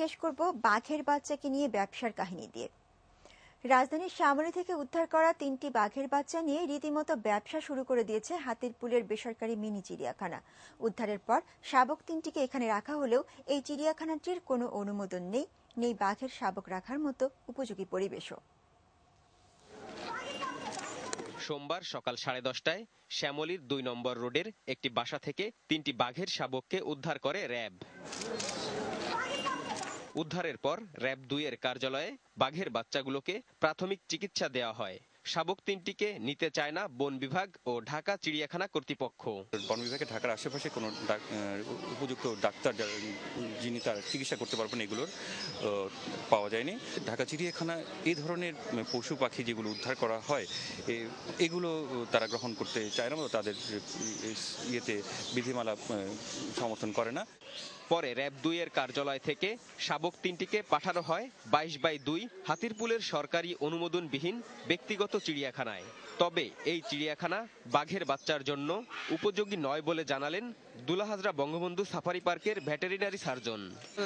শেষ করব বাঘের বাচ্চাকে নিয়ে ব্যবসার কাহিনী দিয়ে। রাজধানীর শ্যামলী থেকে উদ্ধার করা 3টি বাঘের বাচ্চা নিয়ে রীতিমতো ব্যবসা শুরু করে দিয়েছে হাতিরপুলের বেসরকারি মিনি চিড়িয়াখানা। উদ্ধারের পর শাবক 3টিকে এখানে রাখা হলেও এই চিড়িয়াখানাটির কোনো অনুমোদন নেই বাঘের শাবক রাখার মতো উপযোগী পরিবেশও। সোমবার সকাল 10:30টায় শ্যামলীর 2 নম্বর রোডের একটি বাসা থেকে 3টি বাঘের শাবককে উদ্ধার করে র্যাব। উদ্ধারের পর র্যাব 2 এর কার্যালয়ে বাঘের বাচ্চাগুলোকে প্রাথমিক চিকিৎসা দেওয়া হয়। শাবক 3টিকে নিতে চায় না বন বিভাগ ও ঢাকা চিড়িয়াখানা কর্তৃপক্ষ। বন বিভাগে ঢাকার আশেপাশে কোনো উপযুক্ত ডাক্তার যিনি তার চিকিৎসা করতে পারবেন এগুলোর পাওয়া যায়নি। ঢাকা চিড়িয়াখানা এই ধরনের পশু পাখি যেগুলো উদ্ধার করা হয় এগুলো তারা গ্রহণ করতে চায় না, তাদের ইয়েতে বিধিমালা সমর্থন করে না। পরে র্যাব 2 এর কার্যালয় থেকে শাবক 3টিকে পাঠানো হয় 22/2 হাতিরপুলের সরকারি অনুমোদনবিহীন ব্যক্তিগত চিড়িয়াখানায়। তবে এই চিড়িয়াখানা বাঘের বাচ্চার জন্য উপযোগী নয় বলে জানালেন দুলাহাজরা বঙ্গবন্ধু সাফারি পার্কের ভেটেরিনারি সার্জন।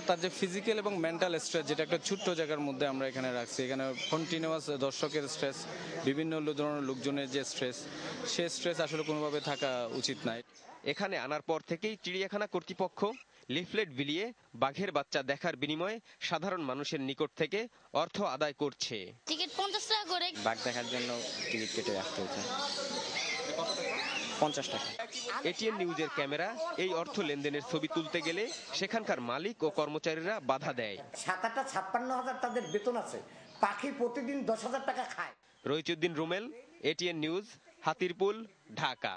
তার যে ফিজিক্যাল এবং মেন্টাল স্ট্রেস, যেটা একটা ছোট্ট জায়গার মধ্যে আমরা এখানে রাখছি, এখানে কন্টিনিউয়াস দর্শকের স্ট্রেস, বিভিন্ন ধরনের লোকজনের যে স্ট্রেস, সে স্ট্রেস আসলে কোনোভাবে থাকা উচিত নয়। এখানে আনার পর থেকেই চিড়িয়াখানা কর্তৃপক্ষ লিফলেট বিলিয়ে বাঘের বাচ্চা দেখার বিনিময়ে সাধারণ মানুষের নিকট থেকে অর্থ আদায় করছে। টিকিট 50 টাকা করে। বাঘ দেখার জন্য টিকিট কেটে রাখতে হচ্ছে 50 টাকা। এটিএন নিউজের ক্যামেরা এই অর্থ লেনদেনের ছবি তুলতে গেলে সেখানকার মালিক ও কর্মচারীরা বাধা দেয়। 57,000 তাদের বেতন আছে, পাখি প্রতিদিন 10,000 টাকা খায়। রইচুদ্দিন রুমেল, এটিএন নিউজ, হাতিরপুল, ঢাকা।